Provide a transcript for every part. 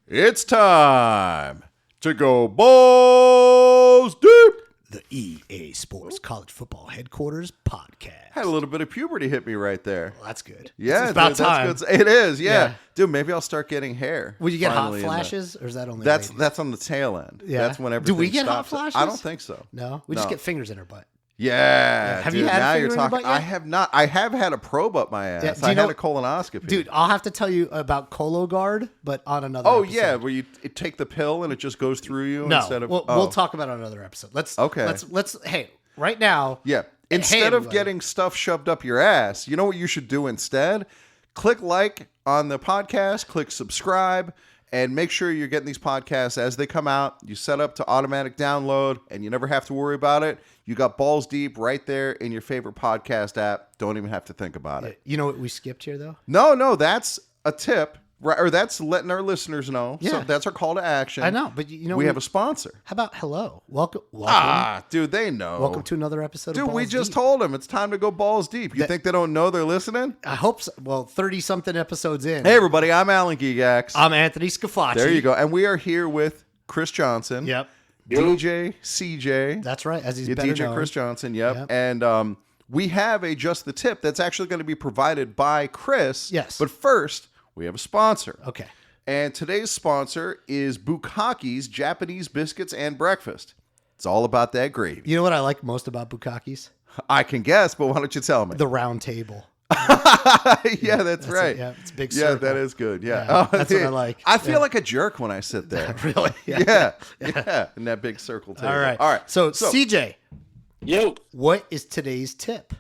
It's time to go balls deep. The EA Sports College Football Headquarters Podcast. Had a little bit of puberty hit me right there. Well, that's good. Yeah, it's about dude, time. That's good. It is, yeah. Yeah. Dude, maybe I'll start getting hair. Will you get finally hot flashes, or is that only That's ladies? on the tail end. Yeah. That's when everything Do we get hot stops. flashes? I don't think so. No, we just get fingers in our butt. Yeah. Have dude, you had a now finger you're in your talking. butt yet? I have not. I have had a probe up my ass. Yeah, do I you had know- a colonoscopy. Dude, I'll have to tell you about Cologuard, but on another Oh, episode. yeah, where you take the pill and it just goes through you No, instead of... we'll talk about it on another episode. Okay. Let's hey, right now. Yeah. Hey, Instead of everybody. getting stuff shoved up your ass, you know what you should do instead? Click like on the podcast, click subscribe, and make sure you're getting these podcasts as they come out. You set up to automatic download, and you never have to worry about it. You got Balls Deep right there in your favorite podcast app. Don't even have to think about it. You know what we skipped here, though? No, that's a tip. Right, or that's letting our listeners know. Yeah. So that's our call to action. I know, but you know we have a sponsor. How about hello? Welcome. Dude, they know. Welcome to another episode of Dude, Balls we just Deep. told them it's time to go balls deep. You think they don't know they're listening? I hope so. Well, 30-something episodes in. Hey, everybody, I'm Alan Gigax. I'm Anthony Scafacci. There you go. And we are here with Chris Johnson. Yep. DJ CJ. That's right, as he's Yeah, better DJ known. Chris Johnson, yep. Yep. And we have a Just the Tip that's actually going to be provided by Chris. Yes. But first, we have a sponsor. Okay. And today's sponsor is Bukkake's Japanese Biscuits and Breakfast. It's all about that gravy. You know what I like most about Bukkake's? I can guess, but why don't you tell me? The round table. Yeah, that's right. Yeah, it's a big Yeah, circle. that is good. Yeah. Yeah, that's what I like. I feel Yeah. like a jerk when I sit there. Really? Yeah. In that big circle table. All right. All right. So CJ, Yo. what is today's tip?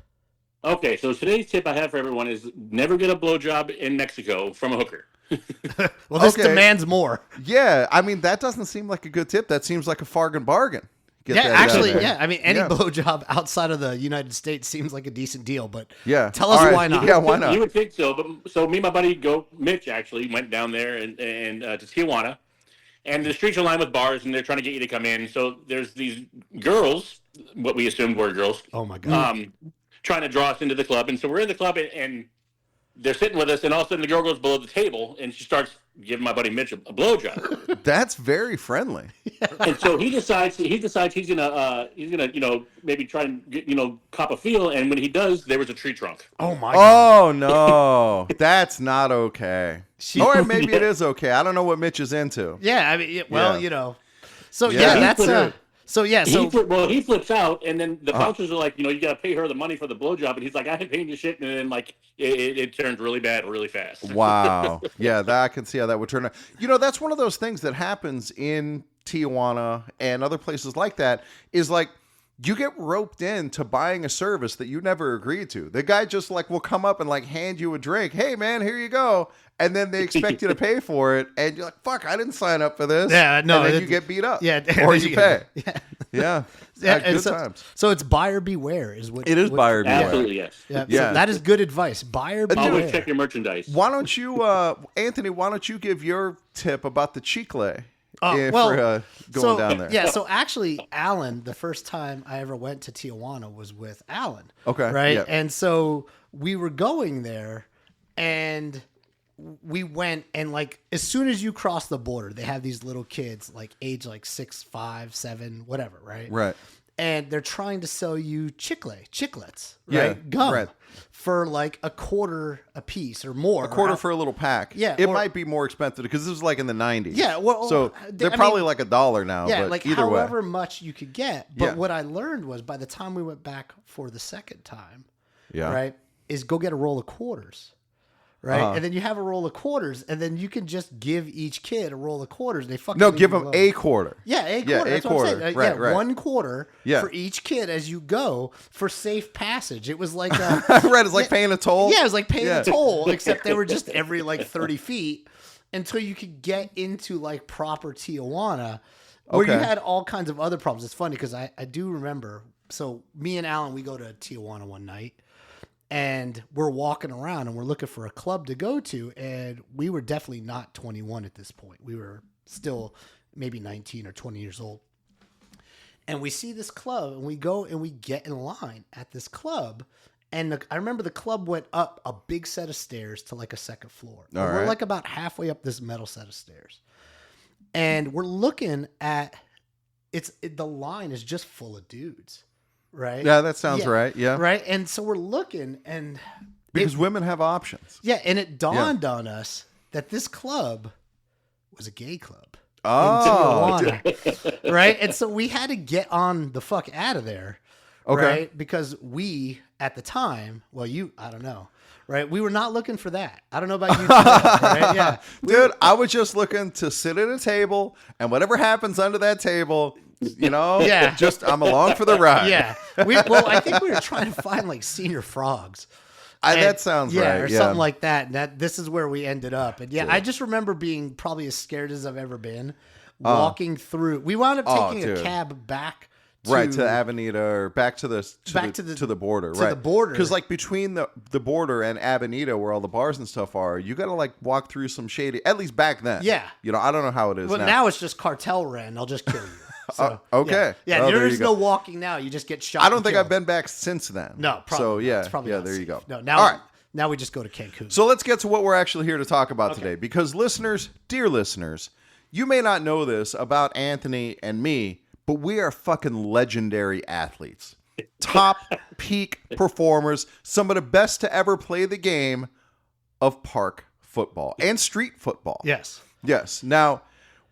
Okay, so today's tip I have for everyone is never get a blowjob in Mexico from a hooker. Well, this Okay. demands more. Yeah, I mean, that doesn't seem like a good tip. That seems like a bargain. Get Yeah, that down actually, there. yeah. I mean, any Yeah. blowjob outside of the United States seems like a decent deal, but Yeah. tell us All right. why not. Yeah, why not? You would think so, but so me and my buddy Mitch actually went down there and to Tijuana, and the streets are lined with bars, and they're trying to get you to come in. So there's these girls, what we assumed were girls, Oh my god. trying to draw us into the club, and so we're in the club, and they're sitting with us, and all of a sudden the girl goes below the table, and she starts giving my buddy Mitch a blowjob. That's very friendly. And so he decides he's gonna maybe try and get, cop a feel, and when he does, there was a tree trunk. Oh my god. Oh, no. That's not okay. Or maybe it is okay. I don't know what Mitch is into. Yeah, I mean, well, Yeah. So Yeah. yeah, that's He he flips out, and then the bouncers are like, you got to pay her the money for the blowjob, and he's like, I ain't paying you shit, and then it turned really bad really fast. Wow. Yeah, I can see how that would turn out. That's one of those things that happens in Tijuana and other places like that is like you get roped into buying a service that you never agreed to. The guy just will come up and hand you a drink. Hey man, here you go. And then they expect you to pay for it. And you're like, fuck, I didn't sign up for this. Yeah, no, And then you get beat up. Yeah, Or you pay. Yeah. Yeah. Yeah, Good and times. So it's buyer beware is what It is buyer beware. Absolutely, yes. Yeah, Yeah. So that is good advice. Buyer beware. Always check your merchandise. Why don't you, Anthony, give your tip about the chicle? Well, for going down there. Yeah, so actually, Alan, the first time I ever went to Tijuana was with Alan. Okay, Right? yeah. And so we were going there, and we went, and as soon as you cross the border, they have these little kids, age 6, 5, 7, whatever, right? Right. And they're trying to sell you chiclets, right? Yeah, Gum. right. For a quarter a piece or more. A quarter for a little pack. Yeah, It or- might be more expensive because this was in the 90s. Yeah, well, so they're probably $1 now. Yeah, but either however way. much you could get. But Yeah. what I learned was by the time we went back for the second time, Yeah. right, is go get a roll of quarters. Right. Uh-huh. And then you have a roll of quarters, and then you can just give each kid a roll of quarters. They fucking No, leave give you them alone. a quarter. Yeah, a quarter. Yeah, a That's what I'm quarter. saying. Right, right. 1 quarter Yeah. for each kid as you go for safe passage. It was like Right, it's like paying a toll. Yeah, it was like paying Yeah. a toll, except they were just every 30 feet until you could get into proper Tijuana, where you Okay. had all kinds of other problems. It's funny because I do remember. So me and Alan, we go to Tijuana one night, and we're walking around and we're looking for a club to go to, and we were definitely not 21 at this point. We were still maybe 19 or 20 years old. And we see this club, and we go and we get in line at this club. And I remember the club went up a big set of stairs to a second floor. All We're right. about halfway up this metal set of stairs. and we're looking at the line is just full of dudes, right? Yeah, that sounds right. Yeah. Right. And so we're looking, and Because women have options. yeah, and it dawned on us that this club was a gay club. Oh, in Tijuana, right? And so we had to get on the fuck out of there, Okay. right? Because we, at the time, I don't know, right? We were not looking for that. I don't know about you, too, right? Yeah, dude, I was just looking to sit at a table, and whatever happens under that table, Yeah. just I'm along for the ride. yeah. I think we were trying to find like senior frogs. That sounds right. Or something like that. And this is where we ended up. And I just remember being probably as scared as I've ever been walking through. We wound up taking a cab back to Avenida or back to the border. To the border. Because like between the border and Avenida where all the bars and stuff are, you got to like walk through some shady, at least back then. Yeah. I don't know how it is But now. now it's just cartel ran. They'll just kill you. So, okay. Yeah, Oh, there is no walking now. You just get shot. I don't think I've been back since then. No, probably. So yeah, it's probably yeah. not There you safe. go. No, now, all right. Now we just go to Cancun. So let's get to what we're actually here to talk about today. Because listeners, dear listeners, you may not know this about Anthony and me, but we are fucking legendary athletes. Top peak performers, some of the best to ever play the game of park football and street football. Yes. Yes. Now,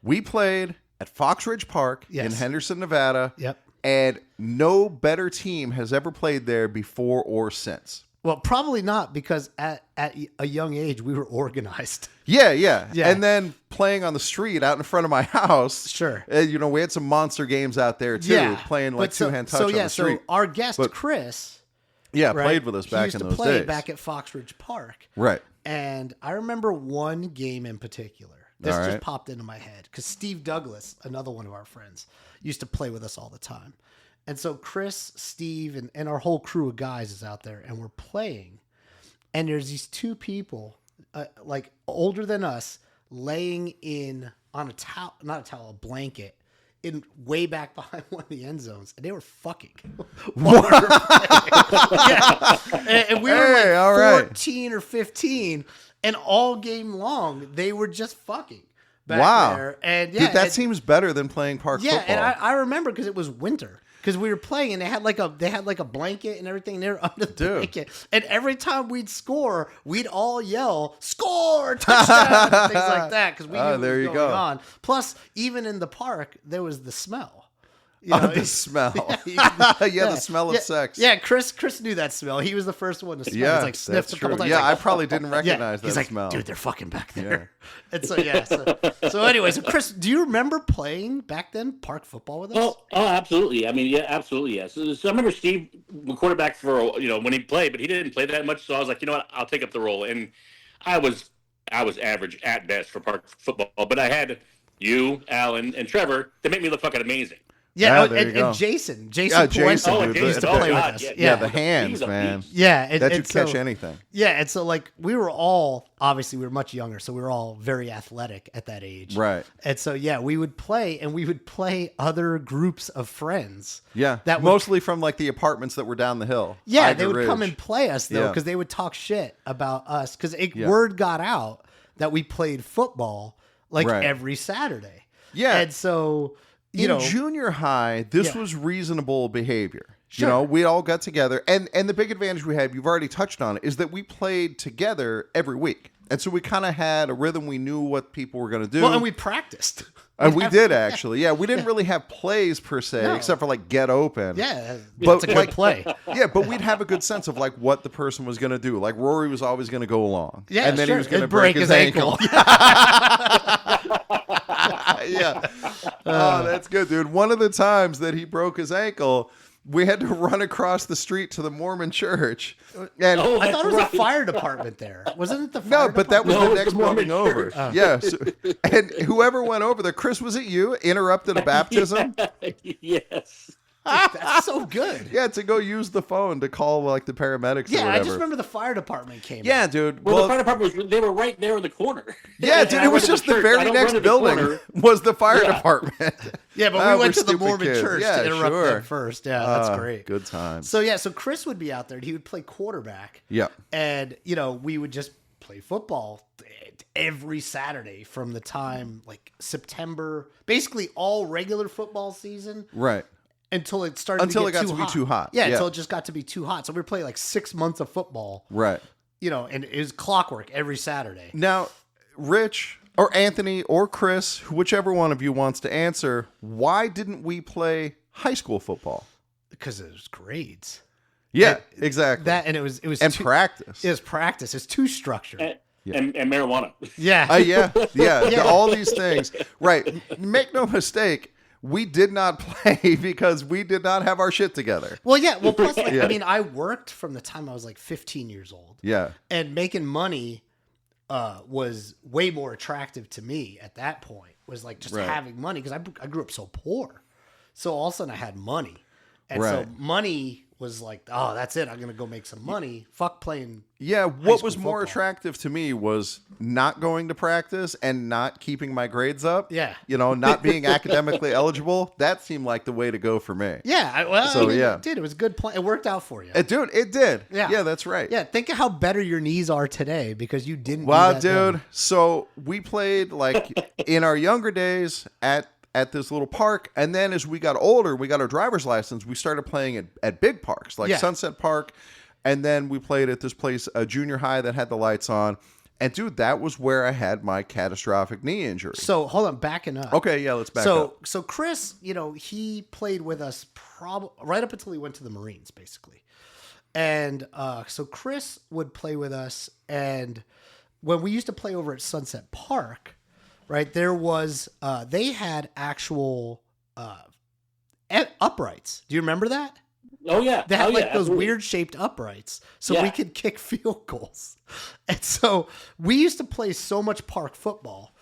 we played at Fox Ridge Park in Henderson, Nevada. Yep. And no better team has ever played there before or since. Well, probably not, because at a young age we were organized. Yeah. And then playing on the street out in front of my house. Sure. We had some monster games out there too, playing like two-hand touch on the street. So our guest Chris, played with us back in those days. He used to play back at Fox Ridge Park. Right. And I remember one game in particular. This just popped into my head because Steve Douglas, another one of our friends, used to play with us all the time. And so Chris, Steve, and our whole crew of guys is out there, and we're playing. And there's these two people, like older than us, laying on a blanket, in way back behind one of the end zones, and they were fucking. And we were 14 or 15, and all game long they were just fucking back there. And dude, that seems better than playing park football. Yeah, and I remember because it was winter. Because we were playing and they had like a blanket and everything. They were under the blanket, and every time we'd score, we'd all yell "Score! Touchdown!" and things like that because we knew what was going on. Plus, even in the park, there was the smell. The smell. The smell of sex. Yeah, Chris knew that smell. He was the first one to smell. Yeah, He's like sniffed a couple times. Yeah, I probably didn't recognize that He's like, smell. dude, they're fucking back there. Yeah. And so anyway, so Chris, do you remember playing back then park football with us? Oh, absolutely. I mean, absolutely, yes. So I remember Steve, quarterback for when he played, but he didn't play that much. So I was like, you know what, I'll take up the role. And I was average at best for park football, but I had you, Alan, and Trevor to make me look fucking amazing. Yeah, and Jason Puente used to play with us. Yeah, the hands, man. Yeah, that you catch anything. Yeah, and so like we were all obviously we were much younger, so we were all very athletic at that age, right? And so we would play, and we would play other groups of friends. Yeah, that mostly from like the apartments that were down the hill. Yeah, Ivy they would Ridge. come and play us though, because they would talk shit about us, because word got out that we played football like every Saturday. Yeah, and so. In junior high, this was reasonable behavior. Sure. We all got together. And the big advantage we had, you've already touched on it, is that we played together every week. And so we kind of had a rhythm. We knew what people were going to do. Well, and we practiced. And we did, actually. Yeah, we didn't really have plays per se, except for like get open. Yeah, but it's a good play. Yeah, but we'd have a good sense of like what the person was going to do. Like Rory was always going to go along. Yeah, and then he was going to break his ankle. Yeah. Oh, that's good, dude. One of the times that he broke his ankle, we had to run across the street to the Mormon church. And I thought it was a fire department there. Wasn't it the fire department? But that was the next building Mormon over. church. Yeah. So, and whoever went over there, Chris, was it you? Interrupted a baptism? Yes. That's so good. Yeah, to go use the phone to call like the paramedics or whatever. I just remember the fire department came. Yeah, dude. Well, the fire department they were right there in the corner. Yeah, dude, it was just the very next building was the fire department. Yeah, but we went to the Mormon kids. church to interrupt them first. Yeah, that's great. Good times. So Chris would be out there and he would play quarterback. Yeah. And we would just play football every Saturday from the time like September, basically all regular football season, Right. until it started Until to it get got to be too hot. Yeah, Yeah. until it just got to be too hot. So we were playing like 6 months of football, Right. and it was clockwork every Saturday. Now, Rich or Anthony or Chris, whichever one of you wants to answer, why didn't we play high school football? Because it was grades. Yeah, exactly. That and it was and too, practice. It was practice. It's too structured. And marijuana. Yeah. Yeah. All these things. Right. Make no mistake. We did not play because we did not have our shit together. Well, yeah. Well, plus, like, Yeah. I mean, I worked from the time I was like 15 years old. Yeah. And making money was way more attractive to me at that point. Was like just Right. having money because I grew up so poor. So all of a sudden I had money. And so Right. money was like, oh, that's it. I'm going to go make some money. Fuck playing. Yeah, what was school more football. attractive to me was not going to practice and not keeping my grades up. Yeah. Not being academically eligible. That seemed like the way to go for me. Yeah. So, yeah. It did. It was a good plan. It worked out for you. Dude, it did. Yeah. Yeah, that's right. Yeah. Think of how better your knees are today because you didn't. Wow, do that then. dude. So we played like in our younger days at this little park, and then as we got older, we got our driver's license. We started playing at big parks like Yeah. Sunset Park, and then we played at this place, a junior high that had the lights on. And dude, that was where I had my catastrophic knee injury. So hold on, backing up. Okay, yeah, let's back up. So Chris, he played with us right up until he went to the Marines, basically. And so Chris would play with us, and when we used to play over at Sunset Park, right, there was they had actual uprights. Do you remember that? Oh yeah. They had those absolutely. weird shaped uprights, so Yeah. we could kick field goals. And so we used to play so much park football,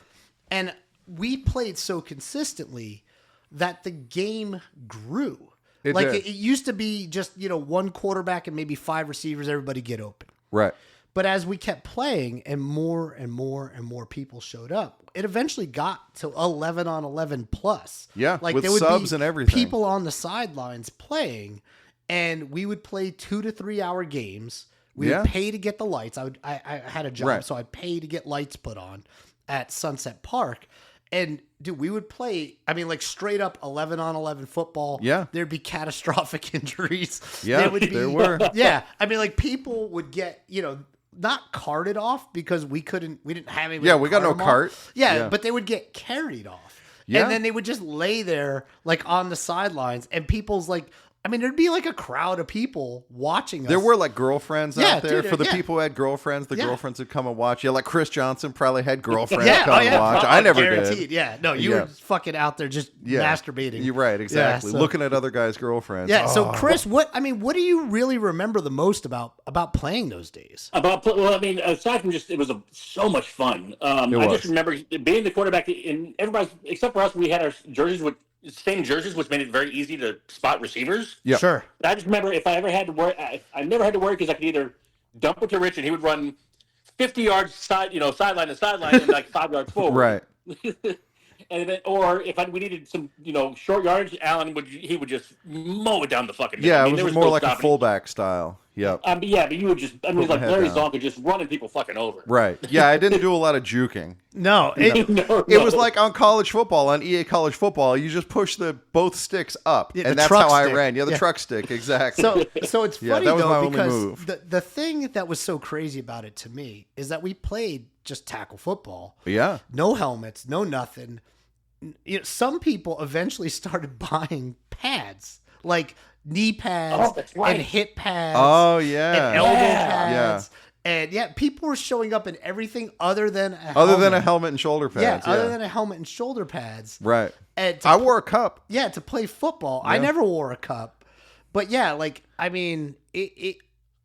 and we played so consistently that the game grew. It like did. it used to be just one quarterback and maybe 5 receivers, everybody get open. Right. But as we kept playing and more and more and more people showed up, it eventually got to 11 on 11 plus. Yeah, like with there would subs be and everything. people on the sidelines playing, and we would play 2 to 3 hour games. We Yeah. would pay to get the lights. I had a job, Right. so I'd pay to get lights put on at Sunset Park. And dude, we would play, I mean, like straight up 11 on 11 football. Yeah. There'd be catastrophic injuries. Yeah, there were. Yeah. I mean, like people would get, not carted off because we didn't have any. Yeah, we got no them off. cart. Yeah, Yeah. but they would get carried off. Yeah. And then they would just lay there like on the sidelines, and people's like, I mean, there'd be like a crowd of people watching us. There were like girlfriends Yeah, out there dude, for the yeah. people who had girlfriends. The Yeah. girlfriends would come and watch. Yeah, like Chris Johnson probably had girlfriends yeah, come and watch. I never guaranteed. did. Yeah, no, you Yeah. were fucking out there just Yeah. masturbating. You're right, exactly. so- Looking at other guys' girlfriends. Yeah. So Oh. Chris, what do you really remember the most about playing those days? Well, I mean, aside from just, it was so much fun. I was. just remember being the quarterback, and everybody, except for us, we had our jerseys with same jerseys, which made it very easy to spot receivers. Yeah. Sure. I just remember if I ever had to worry, I never had to worry because I could either dump it to Rich and he would run 50 yards sideline to sideline and like 5 yards forward. Right. And then, or if we needed some, short yardage, Alan would just mow it down the fucking. Yeah, I mean, it there was more no like a stopping. fullback style. Yep. But you would just, my like head Larry down. Zonka just running people fucking over. Right. Yeah, I didn't do a lot of juking. No, it, It was like on college football, on EA College Football, you just push both sticks up, Yeah, and the that's truck how I stick. ran. Yeah, the Yeah. truck stick, exactly. So it's Yeah, funny that was my though only because move. the thing that was so crazy about it to me is that we played just tackle football, Yeah. no helmets, no nothing. Some people eventually started buying pads like knee pads Oh, that's right. and hip pads Oh, and yeah. elbow Yeah. pads. And yeah, people were showing up in everything other than a Other than a helmet. helmet and shoulder pads. Yeah, other than a helmet and shoulder pads. Right. And to I wore a cup. Yeah, to play football. I Yeah. never wore a cup. But yeah, like I mean,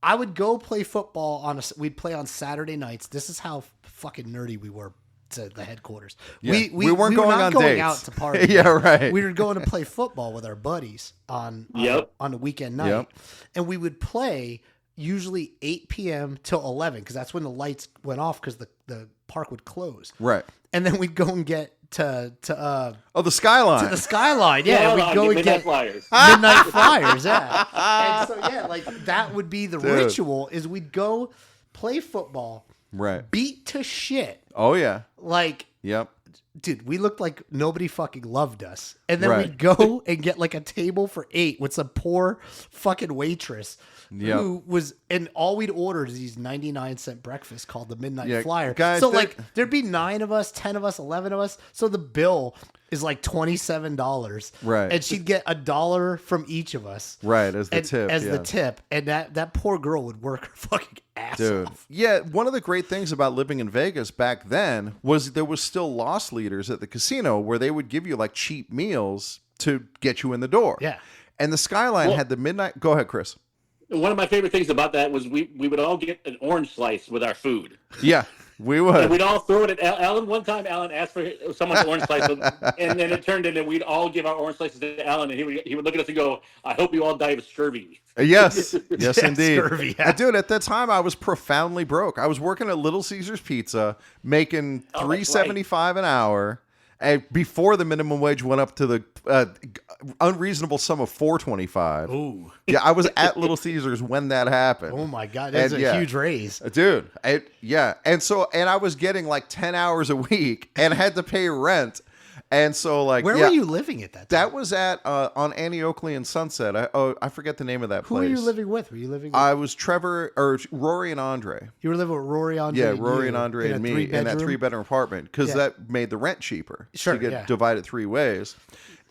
I would go play football we'd play on Saturday nights. This is how fucking nerdy we were to the headquarters. Yeah. We We weren't were going not on going dates. out to party. Yeah, right. We were going to play football with our buddies on Yep. the weekend night. Yep. And we would play usually 8 p.m. till 11 because that's when the lights went off because the park would close. Right. And then we'd go and get to Oh, the skyline. the skyline. Yeah, we'd go and Midnight get Flyers. Midnight Flyers. Yeah, and so yeah, like that would be the Dude. ritual. Is we'd go play football, Right. beat to shit Oh yeah. Like, Yep. dude, we looked like nobody fucking loved us. And then Right. we'd go and get like a table for 8 with some poor fucking waitress Yep. who was, and all we'd order is these 99-cent breakfasts called the Midnight Yeah, Flyer. guys, so there- like there'd be 9 of us, 10 of us, 11 of us. So the bill is like $27. Right. And she'd get $1 from each of us. Right, as the And, tip. as yeah. the tip. And that poor girl would work her fucking ass Dude. off. Yeah, one of the great things about living in Vegas back then was there was still loss leaders at the casino where they would give you like cheap meals to get you in the door. Yeah. And the Skyline Well- had the midnight. Go ahead, Chris. One of my favorite things about that was we would all get an orange slice with our food. Yeah, we And would. we'd all throw it at Alan. One time, Alan asked for someone's orange slice, and then it turned into we'd all give our orange slices to Alan, and he would look at us and go, "I hope you all die of scurvy." Yes, yes, Yeah, indeed. scurvy, yeah. Dude, at that time, I was profoundly broke. I was working at Little Caesars Pizza, making Oh, that's $3.75 an hour, and before the minimum wage went up to the unreasonable sum of $4.25. Ooh. Yeah, I was at Little Caesars when that happened. Oh my God. That's And a yeah. huge raise. Dude, and I was getting like 10 hours a week and had to pay rent. And so like, Where yeah, were you living at that time? that was at on Annie Oakley and Sunset. I forget the name of that Who place. were you living with? Were you living with? I was Rory and Andre. You were living with Rory, Andre. Yeah, and Rory you and Andre in a and me in that 3-bedroom apartment because Yeah. that made the rent cheaper. Sure, to get yeah. divided 3 ways.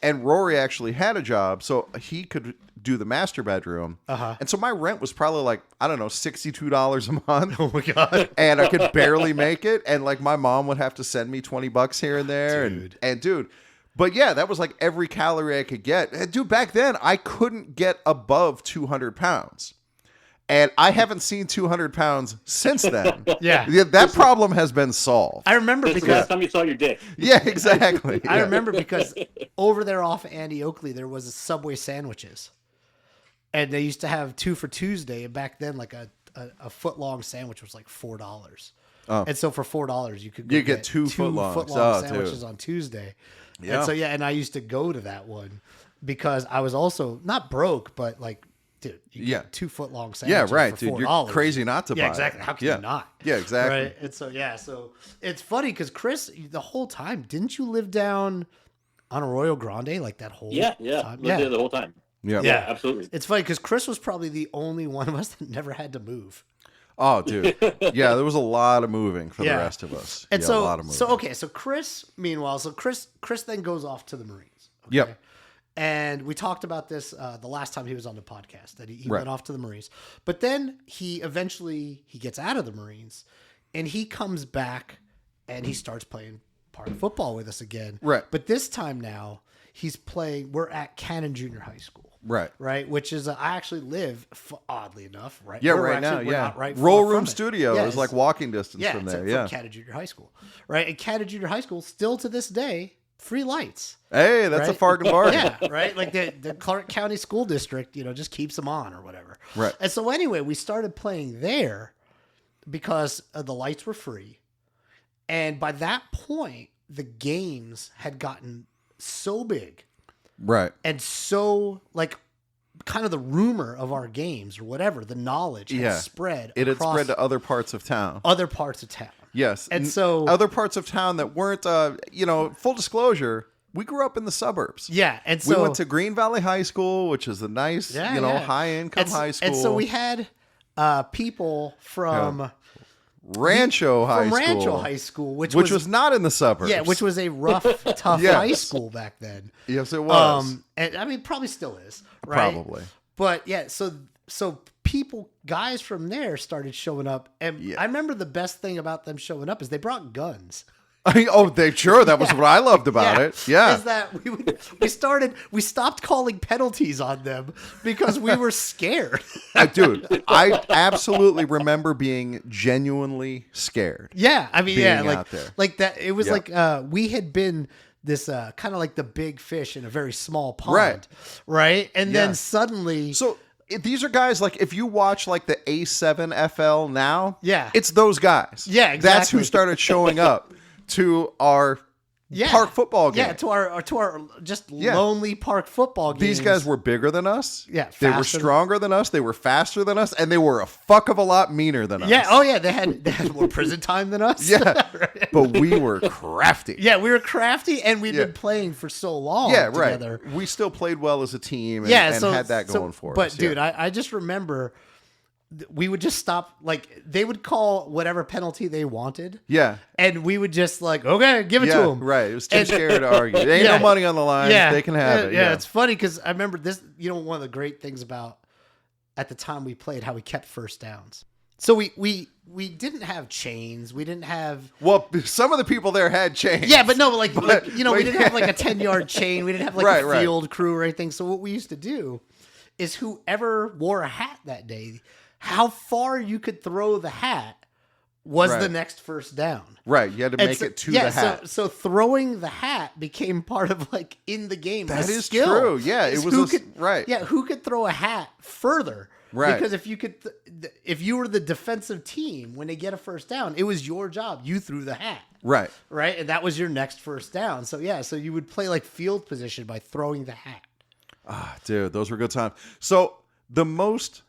And Rory actually had a job, so he could do the master bedroom. Uh-huh. And so my rent was probably like, I don't know, $62 a month. Oh my God. And I could barely make it. And like my mom would have to send me $20 here and there. Dude. And dude, but yeah, that was like every calorie I could get. And dude, back then I couldn't get above 200 pounds. And I haven't seen 200 pounds since then. Yeah. That problem has been solved. I remember This is the because last time you saw your dick. Yeah, exactly. I Yeah. remember because over there off Andy Oakley there was a Subway sandwiches, and they used to have 2 for Tuesday. And back then, like a foot long sandwich was like $4. Oh. And so for $4 you could go You get two footlongs. footlong Oh, sandwiches dude. on Tuesday. Yeah. And so and I used to go to that one because I was also not broke, but like, dude, you Yeah. get 2 foot-long Yeah, sandwiches right, for dude. You're $4. crazy not to buy Yeah, it. exactly. How can Yeah. you not? Yeah, exactly. Right. And so so it's funny because Chris, the whole time, didn't you live down on Arroyo Grande like that whole Yeah. time? Lived there the whole time. Yeah. Yeah. Absolutely. It's funny because Chris was probably the only one of us that never had to move. Oh, dude. Yeah, there was a lot of moving for Yeah. the rest of us. And yeah, so a lot of moving. so okay, so Chris, meanwhile, Chris then goes off to the Marines. Okay? Yep. And we talked about this the last time he was on the podcast, that he Right. went off to the Marines. But then he gets out of the Marines and he comes back and he starts playing park football with us again. Right. But this time now we're at Cannon Junior High School. Right. Right, which is I actually live oddly enough, right? Yeah, We're right now, we're yeah. not right Roll far Room from it. Studio Yeah, is like walking distance yeah, from it's there. from Yeah. Canada Junior High School, right? And Canada Junior High School, still to this day, free lights. Hey, that's a Right? bargain bargain. Yeah, right. Like the Clark County School District, just keeps them on or whatever. Right. And so anyway, we started playing there because the lights were free, and by that point, the games had gotten so big Right. and so like. Kind of the rumor of our games or whatever, the knowledge had Yeah. spread. It had across spread to other parts of town. other parts of town. Yes. And so other parts of town that weren't, full disclosure, we grew up in the suburbs. yeah, and We so went to Green Valley High School, which is a nice, Yeah. high income and, high school. And so we had people from Rancho High School. Rancho High School, which was not in the suburbs. yeah, which was a rough, tough Yes. high school back then. Yes, it was. And I mean, probably still is, right? Probably. But yeah, so guys from there started showing up, and Yeah. I remember the best thing about them showing up is they brought guns. That was what I loved about it. Yeah. Is that we stopped calling penalties on them because we were scared. Dude, I absolutely remember being genuinely scared. Yeah, I mean, yeah, Being like out there. like that. It was Yep. like we had been this kind of like the big fish in a very small pond, Right. right? And Yeah. then suddenly, So these are guys like if you watch like the A7 FL now, Yeah. it's those guys. Yeah, That's who exactly. started showing up to our park football game. Yeah, to our just lonely park football games. These guys were bigger than us. Yeah, they were stronger than us. They were faster than us, and they were a fuck of a lot meaner than us. Yeah. Oh yeah, they had more prison time than us. Yeah, but we were crafty. Yeah, we were crafty, and we'd been playing for so long. Yeah, together. right. We still played well as a team. And, and had that going for us. But dude, I just remember we would just stop. Like they would call whatever penalty they wanted. Yeah, and we would just like, okay, give it to them. Right. It was too scary to argue. There ain't no money on the line. Yeah, they can have it. Yeah, it's funny because I remember this. You know, one of the great things about at the time we played, how we kept first downs. So we didn't have chains. We didn't have. Well, some of the people there had chains. Yeah, but no, like we didn't have like a 10-yard chain. We didn't have like a field crew or anything. So what we used to do is whoever wore a hat that day, how far you could throw the hat was the next first down. Right. You had to make it to the hat. So throwing the hat became part of like in the game. That is skill. true. Yeah. It was right. Yeah. Who could throw a hat further? Right. Because if you were the defensive team, when they get a first down, it was your job. You threw the hat. Right. Right. And that was your next first down. So yeah. So you would play like field position by throwing the hat. Ah, dude, those were good times. So the most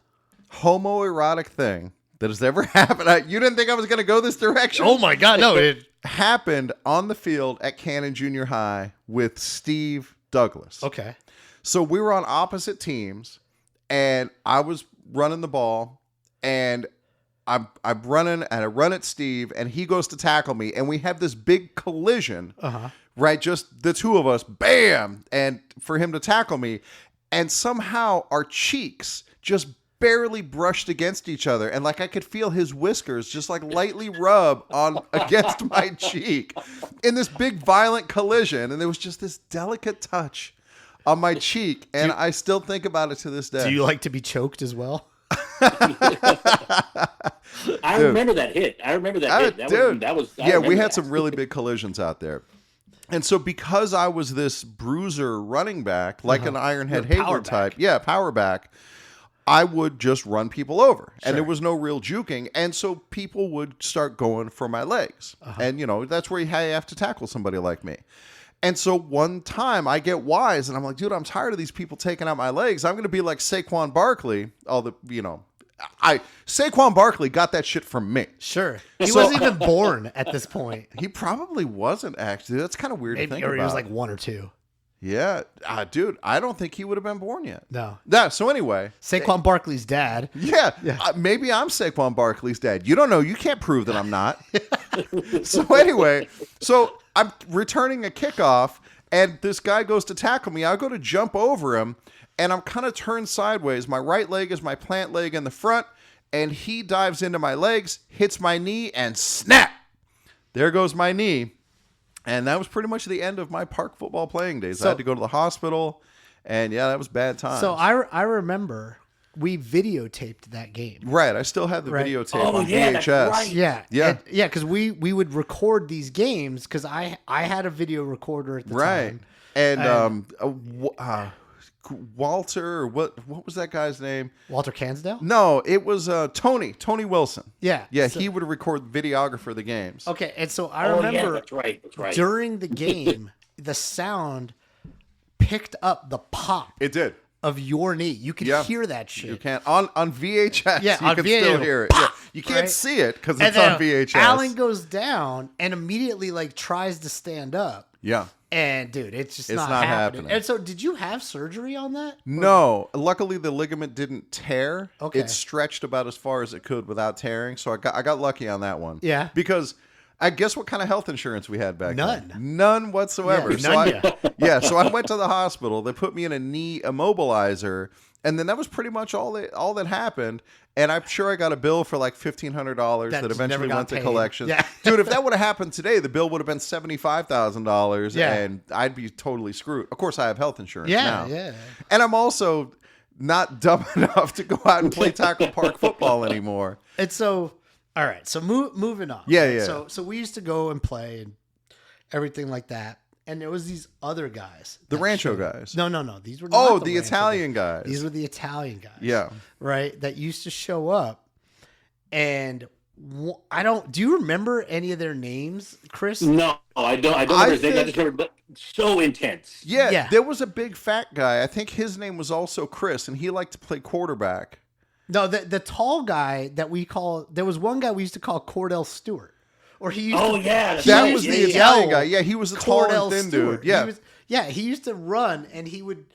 homoerotic thing that has ever happened. You didn't think I was going to go this direction? Oh my God, no! It happened on the field at Cannon Junior High with Steve Douglas. Okay. So we were on opposite teams, and I was running the ball, and I'm running, and I run at Steve, and he goes to tackle me, and we have this big collision. Right, just the two of us, bam, and for him to tackle me, and somehow our cheeks just barely brushed against each other, and like I could feel his whiskers just like lightly rub on against my cheek in this big violent collision, and there was just this delicate touch on my cheek, and I still think about it to this day. Do you like to be choked as well? I remember that hit. That was. Yeah, we had some really big collisions out there. And so because I was this bruiser running back, like an Ironhead Hayward type, power back, I would just run people over. Sure. And there was no real juking. And so people would start going for my legs. And, that's where you have to tackle somebody like me. And so one time I get wise and I'm like, dude, I'm tired of these people taking out my legs. I'm going to be like Saquon Barkley. Saquon Barkley got that shit from me. Sure. He wasn't even born at this point. He probably wasn't, actually. That's kind of weird to think about. Or he was like 1 or 2. Yeah. Dude, I don't think he would have been born yet. No. So anyway. Saquon Barkley's dad. Yeah. Maybe I'm Saquon Barkley's dad. You don't know. You can't prove that I'm not. So anyway. So I'm returning a kickoff, and this guy goes to tackle me. I go to jump over him, and I'm kind of turned sideways. My right leg is my plant leg in the front, and he dives into my legs, hits my knee, and snap. There goes my knee. And that was pretty much the end of my park football playing days. I had to go to the hospital, and that was bad times. So I remember we videotaped that game. Right, I still have the videotape on VHS. That's right. Yeah, because we would record these games because I had a video recorder at the time. And Walter, or what was that guy's name? Walter Cansdale? No, it was Tony Wilson. Yeah. So, he would record videographer the games. Okay, and so I remember that's right. during the game, the sound picked up the pop. It did. Of your knee. You could hear that shit. You can on VHS. Yeah, you on can VHS, still hear it. Yeah. You can't see it because it's on VHS. Alan goes down and immediately tries to stand up. Yeah. And dude, it's not happening. And so, did you have surgery on that? No. Luckily, the ligament didn't tear. Okay. It stretched about as far as it could without tearing. So I got lucky on that one. Yeah. Because I guess what kind of health insurance we had back then? None whatsoever. Yeah, so I went to the hospital. They put me in a knee immobilizer, and then that was pretty much all that happened. And I'm sure I got a bill for like $1,500 that eventually went to collections. Yeah. Dude, if that would have happened today, the bill would have been $75,000, and I'd be totally screwed. Of course, I have health insurance now. Yeah. And I'm also not dumb enough to go out and play tackle park football anymore. And so, all right. So moving on. Yeah, right? yeah. So we used to go and play and everything like that. And there was these other guys. The Rancho guys. No. These were not the Italian guys. These were the Italian guys. Yeah. Right? That used to show up. And I don't. Do you remember any of their names, Chris? No, I don't. I don't remember his name. I just remember so intense. Yeah, there was a big fat guy. I think his name was also Chris, and he liked to play quarterback. No, the tall guy that we call. There was one guy we used to call Cordell Stewart, or he used. Oh yeah, that was the Italian guy. Yeah, he was a tall and thin Stewart. dude. Yeah, he used to run, and he would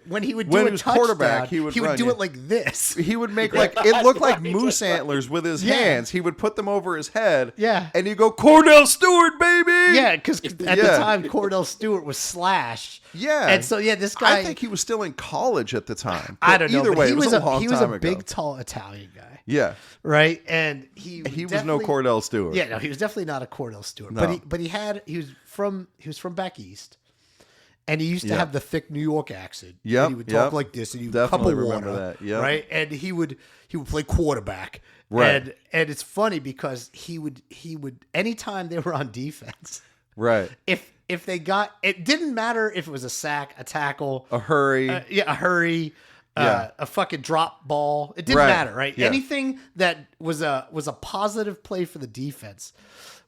when he would when do he a was touchdown, quarterback, he would do yeah. it like this. He would make like it looked like moose antlers with his hands. He would put them over his head. Yeah, and you go Cordell Stewart, baby. Yeah, because at the time Cordell Stewart was Slash. Yeah, and so this guy. I think he was still in college at the time. I don't know. Either way, he was a long he was time a ago. big, tall Italian guy. Yeah, right, and he was no Cordell Stewart. Yeah, no, he was definitely not a Cordell Stewart. No. But he was from back east. And he used to have the thick New York accent. Yeah, he would talk like this, and he would definitely cup of remember water, that. Yep. Right, and he would play quarterback. Right, and it's funny because he would anytime they were on defense. Right. If they got, it didn't matter if it was a sack, a tackle, a hurry, a hurry. A fucking drop ball. It didn't matter, right? Yeah. Anything that was a positive play for the defense.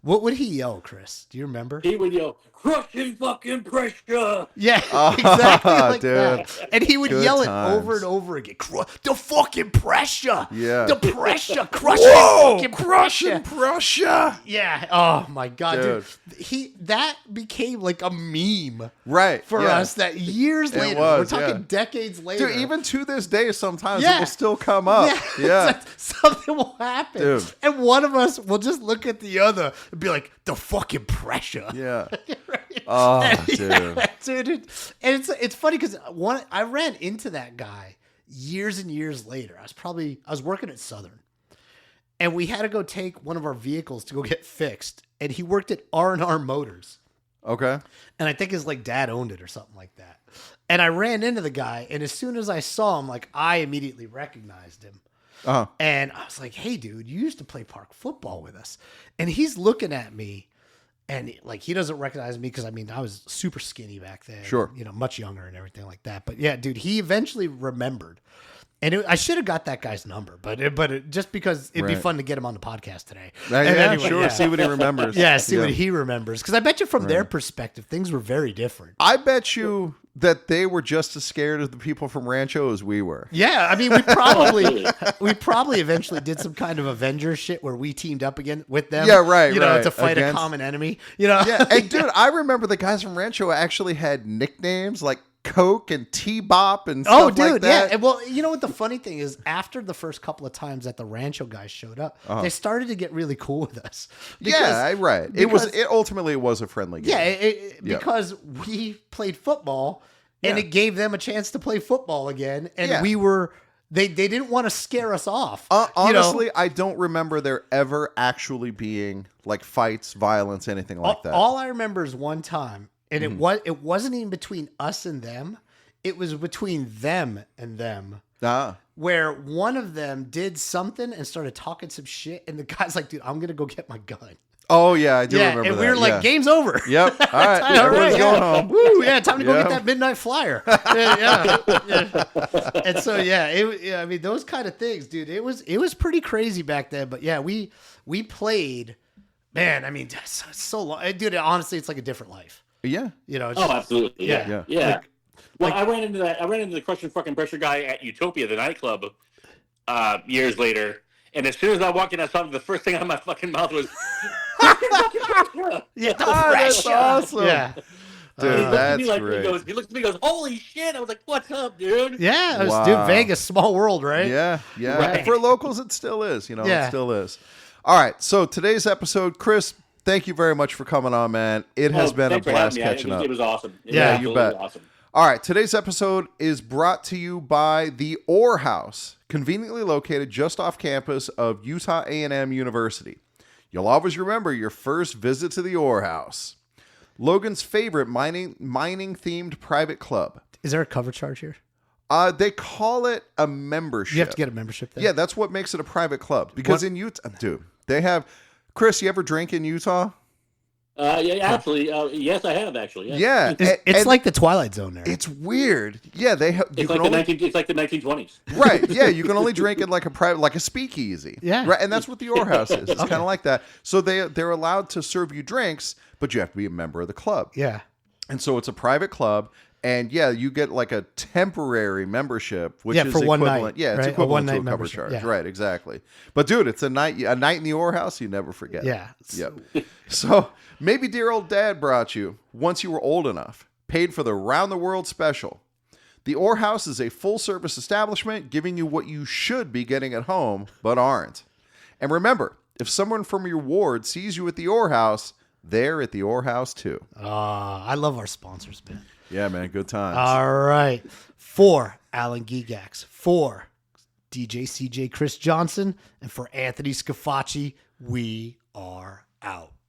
What would he yell, Chris? Do you remember? He would yell, "Crushing fucking pressure!" Yeah, exactly like dude. that. And he would yell it over and over again. The fucking pressure. Yeah. The pressure. Crushing crushing pressure. Yeah. Oh my god, dude. That became like a meme. Right. For us that years later. We're talking decades later. Dude, even to this day sometimes it will still come up. Yeah. Something will happen. Dude. And one of us will just look at the other and be like, the fucking pressure. Yeah. Right? Oh, dude. Yeah, dude. And it's funny because I ran into that guy years and years later. I was working at Southern, and we had to go take one of our vehicles to go get fixed. And he worked at R&R Motors. Okay. And I think his dad owned it or something like that. And I ran into the guy, and as soon as I saw him, I immediately recognized him. Uh-huh. And I was like, "Hey, dude, you used to play park football with us." And he's looking at me, and he doesn't recognize me because I was super skinny back then. Sure. Much younger and everything like that. But yeah, dude, he eventually remembered. And I should have got that guy's number, but just because it'd be fun to get him on the podcast today. Sure. See what he remembers. Yeah, see what he remembers. Because I bet you from their perspective, things were very different. I bet you that they were just as scared of the people from Rancho as we were. Yeah, we probably eventually did some kind of Avengers shit where we teamed up again with them. Yeah, right. To fight a common enemy. Yeah, and dude, I remember the guys from Rancho actually had nicknames like Coke and T-Bop and stuff like that. Yeah. Well, you know what the funny thing is? After the first couple of times that the Rancho guys showed up, they started to get really cool with us. Right. It ultimately was a friendly game. Yeah, because we played football, and it gave them a chance to play football again, and we were. They didn't want to scare us off. Honestly, I don't remember there ever actually being fights, violence, anything like that. All I remember is one time. And it wasn't even between us and them. It was between them and them. Where one of them did something and started talking some shit. And the guy's like, dude, I'm going to go get my gun. Oh, yeah, I do remember that. And we were like, game's over. Yep. All right. Everybody's going home. Woo, yeah, time to go get that midnight flyer. Yeah. And so, those kind of things, dude, it was pretty crazy back then. But yeah, we played, man, so long. Dude, honestly, it's like a different life. Yeah. Absolutely. Yeah. I ran into the crushing fucking pressure guy at Utopia, the nightclub, years later. And as soon as I walked in, I saw him, the first thing out of my fucking mouth was, that's awesome. Yeah. Dude, that's great. He looked at me and goes, holy shit. I was like, what's up, dude? Yeah. Dude, Vegas, small world, right? Yeah. Yeah. Right. For locals, it still is. It still is. All right. So today's episode, Chris, thank you very much for coming on, man. It has been a blast catching up. It was awesome. Yeah, you bet. Awesome. All right, today's episode is brought to you by the Orr House, conveniently located just off campus of Utah A&M University. You'll always remember your first visit to the Orr House. Logan's favorite mining-themed private club. Is there a cover charge here? They call it a membership. You have to get a membership there? Yeah, that's what makes it a private club. Because in Utah, dude, they have... Chris, you ever drink in Utah? Yeah, actually, yes, I have actually. Yeah, It's and like the Twilight Zone there. it's weird. Yeah, you It's can like only it's like the 1920s. right. Yeah, you can only drink in like a private, like a speakeasy. Yeah. Right, and that's what the Ore House is. It's kind of like that. So they're allowed to serve you drinks, but you have to be a member of the club. Yeah. And so it's a private club, and yeah, you get like a temporary membership, which is for one equivalent. night, Yeah, it's right? A equivalent to a one-night cover membership, charge. yeah. Right, exactly. But dude, it's a night in the Ore House you never forget. Yeah. Yep. So maybe dear old dad brought you once you were old enough, paid for the round the world special. The Ore House is a full service establishment giving you what you should be getting at home, but aren't. And remember, if someone from your ward sees you at the Ore House, they're at the Ore House too. I love our sponsors, man. Yeah, man, good times. All right. For Alan Gigax, for DJ CJ Chris Johnson, and for Anthony Scafacci, we are out.